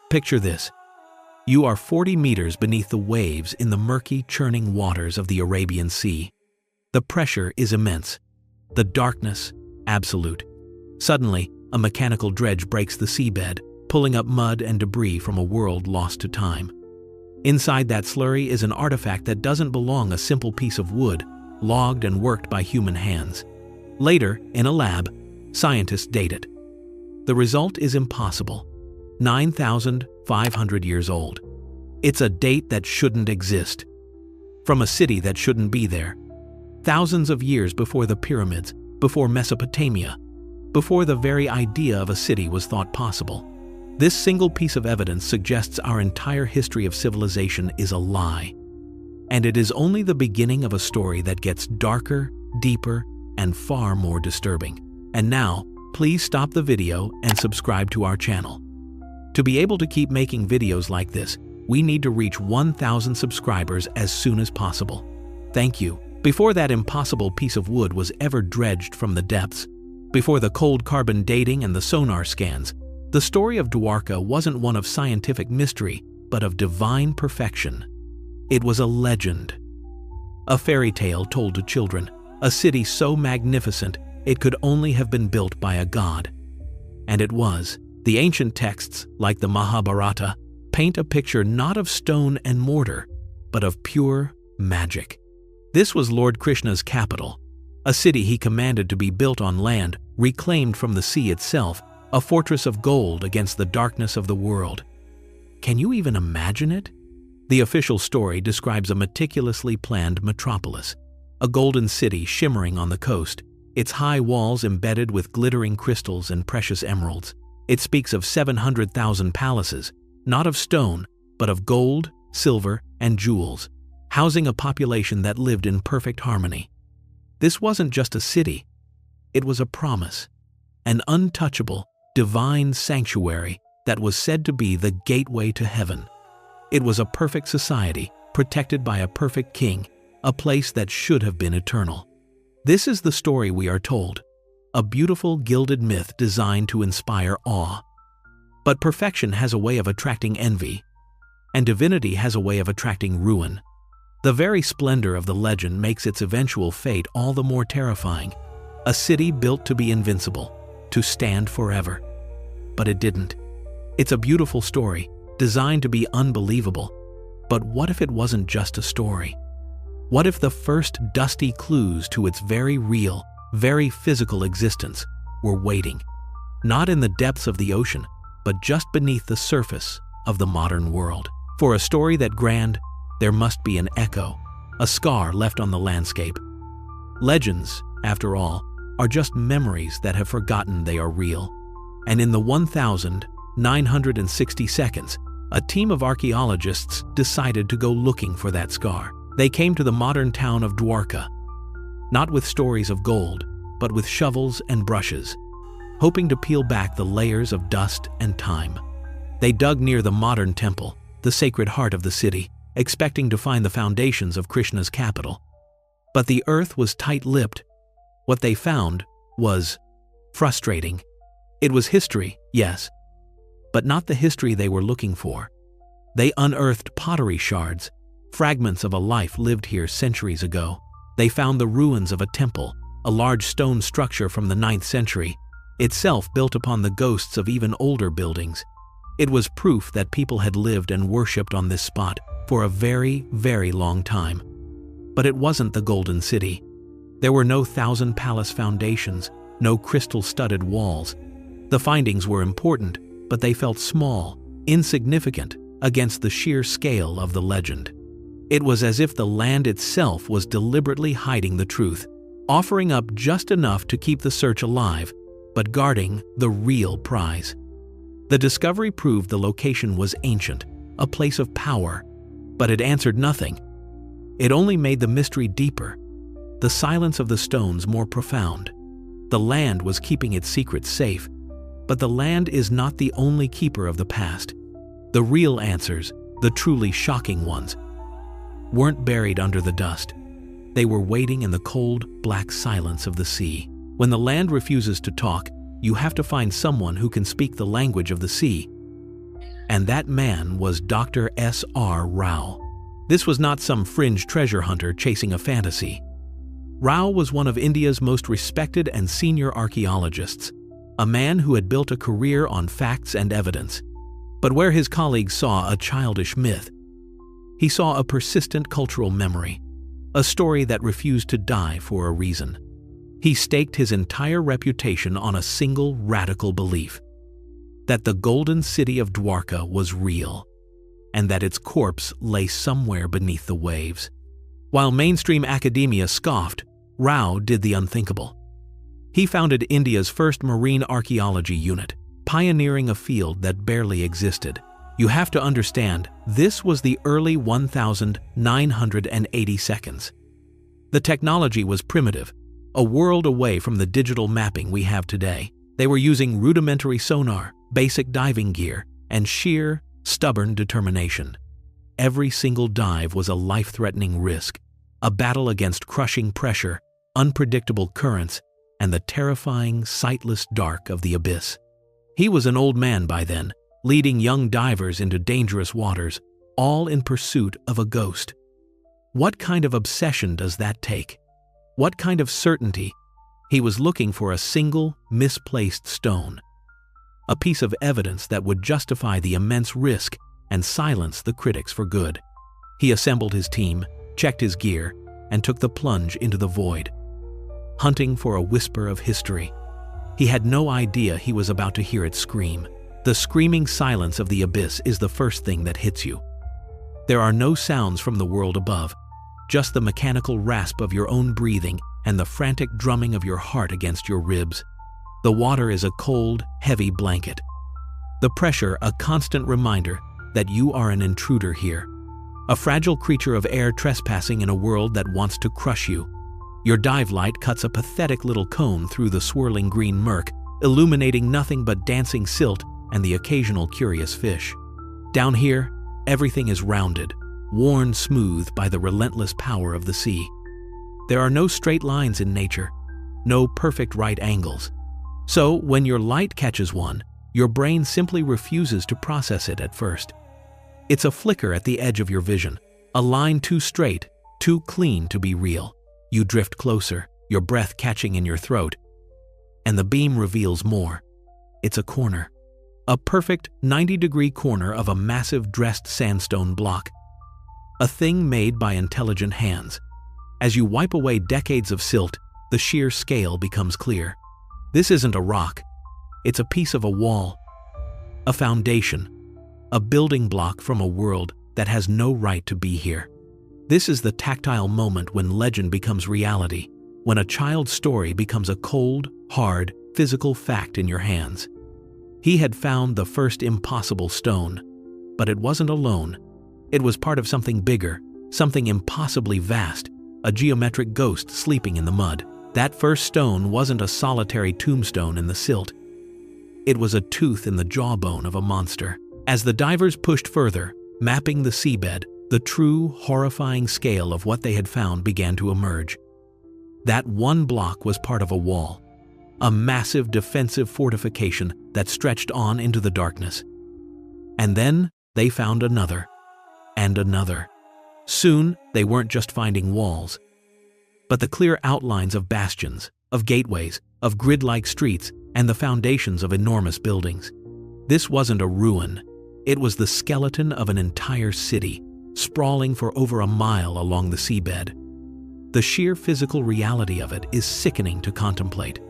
Picture this. You are 40 meters beneath the waves in the murky, churning waters of the Arabian Sea. The pressure is immense. The darkness, absolute. Suddenly, a mechanical dredge breaks the seabed, pulling up mud and debris from a world lost to time. Inside that slurry is an artifact that doesn't belong, a simple piece of wood, logged and worked by human hands. Later, in a lab, scientists date it. The result is impossible. 9,500 years old. It's a date that shouldn't exist. From a city that shouldn't be there. Thousands of years before the pyramids, before Mesopotamia, before the very idea of a city was thought possible. This single piece of evidence suggests our entire history of civilization is a lie. And it is only the beginning of a story that gets darker, deeper, and far more disturbing. And now, please stop the video and subscribe to our channel. To be able to keep making videos like this, we need to reach 1,000 subscribers as soon as possible. Thank you. Before that impossible piece of wood was ever dredged from the depths, before the cold carbon dating and the sonar scans, the story of Dwarka wasn't one of scientific mystery, but of divine perfection. It was a legend. A fairy tale told to children, a city so magnificent it could only have been built by a god. And it was. The ancient texts, like the Mahabharata, paint a picture not of stone and mortar, but of pure magic. This was Lord Krishna's capital, a city he commanded to be built on land, reclaimed from the sea itself, a fortress of gold against the darkness of the world. Can you even imagine it? The official story describes a meticulously planned metropolis, a golden city shimmering on the coast, its high walls embedded with glittering crystals and precious emeralds. It speaks of 700,000 palaces, not of stone, but of gold, silver, and jewels, housing a population that lived in perfect harmony. This wasn't just a city. It was a promise, an untouchable, divine sanctuary that was said to be the gateway to heaven. It was a perfect society, protected by a perfect king, a place that should have been eternal. This is the story we are told. A beautiful gilded myth designed to inspire awe. But perfection has a way of attracting envy, and divinity has a way of attracting ruin. The very splendor of the legend makes its eventual fate all the more terrifying. A city built to be invincible, to stand forever. But it didn't. It's a beautiful story, designed to be unbelievable. But what if it wasn't just a story? What if the first dusty clues to its very real, very physical existence were waiting, not in the depths of the ocean, but just beneath the surface of the modern world? For a story that grand, there must be an echo, a scar left on the landscape. Legends, after all, are just memories that have forgotten they are real. And in the 1,960 seconds, a team of archaeologists decided to go looking for that scar. They came to the modern town of Dwarka, not with stories of gold, but with shovels and brushes, hoping to peel back the layers of dust and time. They dug near the modern temple, the sacred heart of the city, expecting to find the foundations of Krishna's capital. But the earth was tight-lipped. What they found was frustrating. It was history, yes, but not the history they were looking for. They unearthed pottery shards, fragments of a life lived here centuries ago. They found the ruins of a temple, a large stone structure from the 9th century, itself built upon the ghosts of even older buildings. It was proof that people had lived and worshipped on this spot for a very, very long time. But it wasn't the Golden City. There were no 1,000-palace foundations, no crystal-studded walls. The findings were important, but they felt small, insignificant, against the sheer scale of the legend. It was as if the land itself was deliberately hiding the truth, offering up just enough to keep the search alive, but guarding the real prize. The discovery proved the location was ancient, a place of power, but it answered nothing. It only made the mystery deeper, the silence of the stones more profound. The land was keeping its secrets safe, but the land is not the only keeper of the past. The real answers, the truly shocking ones, weren't buried under the dust. They were waiting in the cold, black silence of the sea. When the land refuses to talk, you have to find someone who can speak the language of the sea. And that man was Dr. S.R. Rao. This was not some fringe treasure hunter chasing a fantasy. Rao was one of India's most respected and senior archaeologists, a man who had built a career on facts and evidence. But where his colleagues saw a childish myth, he saw a persistent cultural memory, a story that refused to die for a reason. He staked his entire reputation on a single radical belief: that the golden city of Dwarka was real, and that its corpse lay somewhere beneath the waves. While mainstream academia scoffed, Rao did the unthinkable. He founded India's first marine archaeology unit, pioneering a field that barely existed. You have to understand, this was the early 1980 seconds. The technology was primitive, a world away from the digital mapping we have today. They were using rudimentary sonar, basic diving gear, and sheer, stubborn determination. Every single dive was a life-threatening risk, a battle against crushing pressure, unpredictable currents, and the terrifying, sightless dark of the abyss. He was an old man by then, leading young divers into dangerous waters, all in pursuit of a ghost. What kind of obsession does that take? What kind of certainty? He was looking for a single, misplaced stone, a piece of evidence that would justify the immense risk and silence the critics for good. He assembled his team, checked his gear, and took the plunge into the void, hunting for a whisper of history. He had no idea he was about to hear it scream. The screaming silence of the abyss is the first thing that hits you. There are no sounds from the world above, just the mechanical rasp of your own breathing and the frantic drumming of your heart against your ribs. The water is a cold, heavy blanket. The pressure a constant reminder that you are an intruder here, a fragile creature of air trespassing in a world that wants to crush you. Your dive light cuts a pathetic little cone through the swirling green murk, illuminating nothing but dancing silt and the occasional curious fish. Down here, everything is rounded, worn smooth by the relentless power of the sea. There are no straight lines in nature, no perfect right angles. So, when your light catches one, your brain simply refuses to process it at first. It's a flicker at the edge of your vision, a line too straight, too clean to be real. You drift closer, your breath catching in your throat, and the beam reveals more. It's a corner. A perfect 90-degree corner of a massive dressed sandstone block. A thing made by intelligent hands. As you wipe away decades of silt, the sheer scale becomes clear. This isn't a rock. It's a piece of a wall, a foundation, a building block from a world that has no right to be here. This is the tactile moment when legend becomes reality, when a child's story becomes a cold, hard, physical fact in your hands. He had found the first impossible stone, but it wasn't alone. It was part of something bigger, something impossibly vast, a geometric ghost sleeping in the mud. That first stone wasn't a solitary tombstone in the silt. It was a tooth in the jawbone of a monster. As the divers pushed further, mapping the seabed, the true, horrifying scale of what they had found began to emerge. That one block was part of a wall, a massive defensive fortification that stretched on into the darkness. And then they found another, and another. Soon, they weren't just finding walls, but the clear outlines of bastions, of gateways, of grid-like streets, and the foundations of enormous buildings. This wasn't a ruin. It was the skeleton of an entire city, sprawling for over a mile along the seabed. The sheer physical reality of it is sickening to contemplate.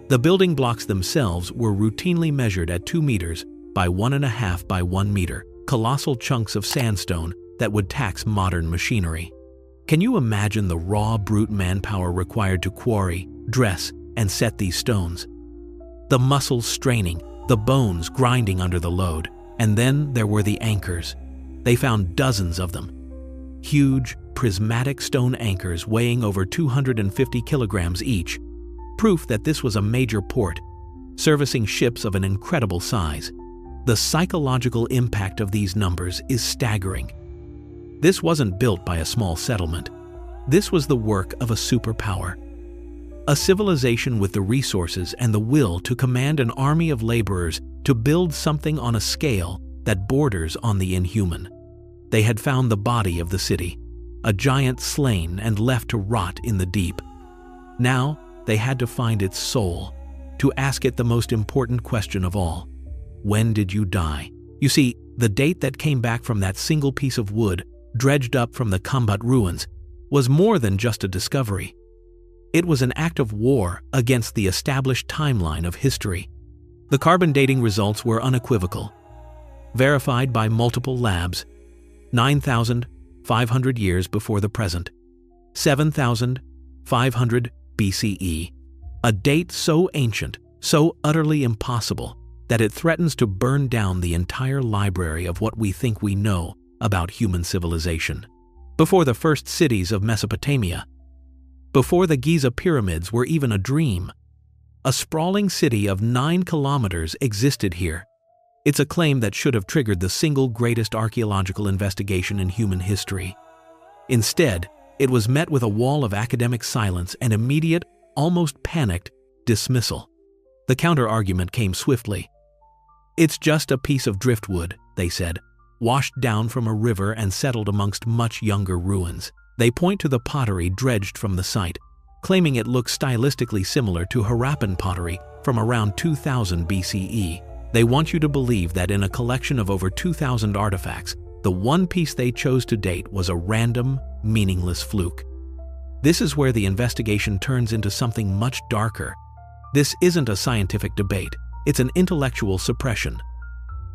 The building blocks themselves were routinely measured at 2 meters by 1.5 by 1 meter, colossal chunks of sandstone that would tax modern machinery. Can you imagine the raw, brute manpower required to quarry, dress, and set these stones? The muscles straining, the bones grinding under the load. And then there were the anchors. They found dozens of them. Huge, prismatic stone anchors weighing over 250 kilograms each. Proof that this was a major port, servicing ships of an incredible size. The psychological impact of these numbers is staggering. This wasn't built by a small settlement. This was the work of a superpower. A civilization with the resources and the will to command an army of laborers to build something on a scale that borders on the inhuman. They had found the body of the city, a giant slain and left to rot in the deep. Now, they had to find its soul, to ask it the most important question of all. When did you die? You see, the date that came back from that single piece of wood, dredged up from the Kambat ruins, was more than just a discovery. It was an act of war against the established timeline of history. The carbon dating results were unequivocal, verified by multiple labs: 9,500 years before the present, 7,500 BCE, a date so ancient, so utterly impossible, that it threatens to burn down the entire library of what we think we know about human civilization. Before the first cities of Mesopotamia, before the Giza pyramids were even a dream, a sprawling city of 9 kilometers existed here. It's a claim that should have triggered the single greatest archaeological investigation in human history. Instead, it was met with a wall of academic silence and immediate, almost panicked, dismissal. The counter-argument came swiftly. "It's just a piece of driftwood," they said, "washed down from a river and settled amongst much younger ruins." They point to the pottery dredged from the site, claiming it looks stylistically similar to Harappan pottery from around 2000 BCE. They want you to believe that in a collection of over 2,000 artifacts, the one piece they chose to date was a random, meaningless fluke. This is where the investigation turns into something much darker. This isn't a scientific debate, it's an intellectual suppression.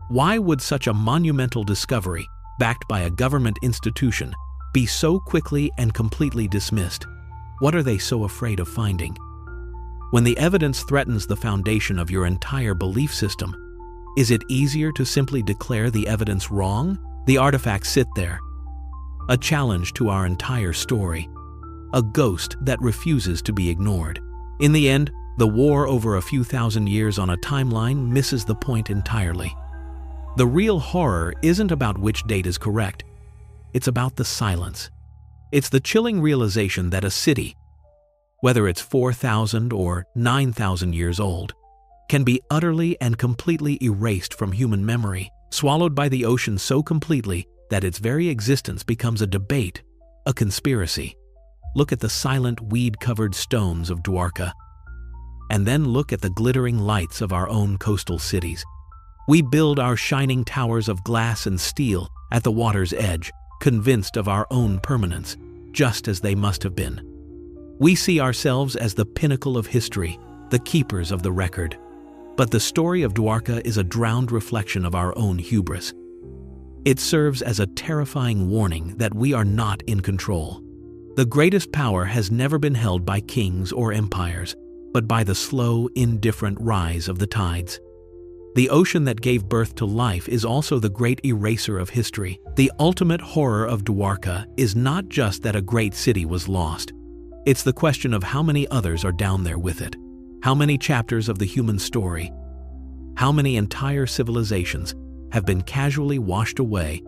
Why would such a monumental discovery, backed by a government institution, be so quickly and completely dismissed? What are they so afraid of finding? When the evidence threatens the foundation of your entire belief system, is it easier to simply declare the evidence wrong? The artifacts sit there, a challenge to our entire story, a ghost that refuses to be ignored. In the end, the war over a few thousand years on a timeline misses the point entirely. The real horror isn't about which date is correct. It's about the silence. It's the chilling realization that a city, whether it's 4,000 or 9,000 years old, can be utterly and completely erased from human memory, swallowed by the ocean so completely that its very existence becomes a debate, a conspiracy. Look at the silent, weed-covered stones of Dwarka, and then look at the glittering lights of our own coastal cities. We build our shining towers of glass and steel at the water's edge, convinced of our own permanence, just as they must have been. We see ourselves as the pinnacle of history, the keepers of the record. But the story of Dwarka is a drowned reflection of our own hubris. It serves as a terrifying warning that we are not in control. The greatest power has never been held by kings or empires, but by the slow, indifferent rise of the tides. The ocean that gave birth to life is also the great eraser of history. The ultimate horror of Dwarka is not just that a great city was lost. It's the question of how many others are down there with it. How many chapters of the human story, how many entire civilizations have been casually washed away,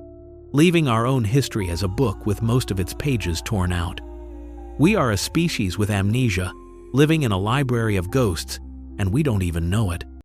leaving our own history as a book with most of its pages torn out. We are a species with amnesia, living in a library of ghosts, and we don't even know it.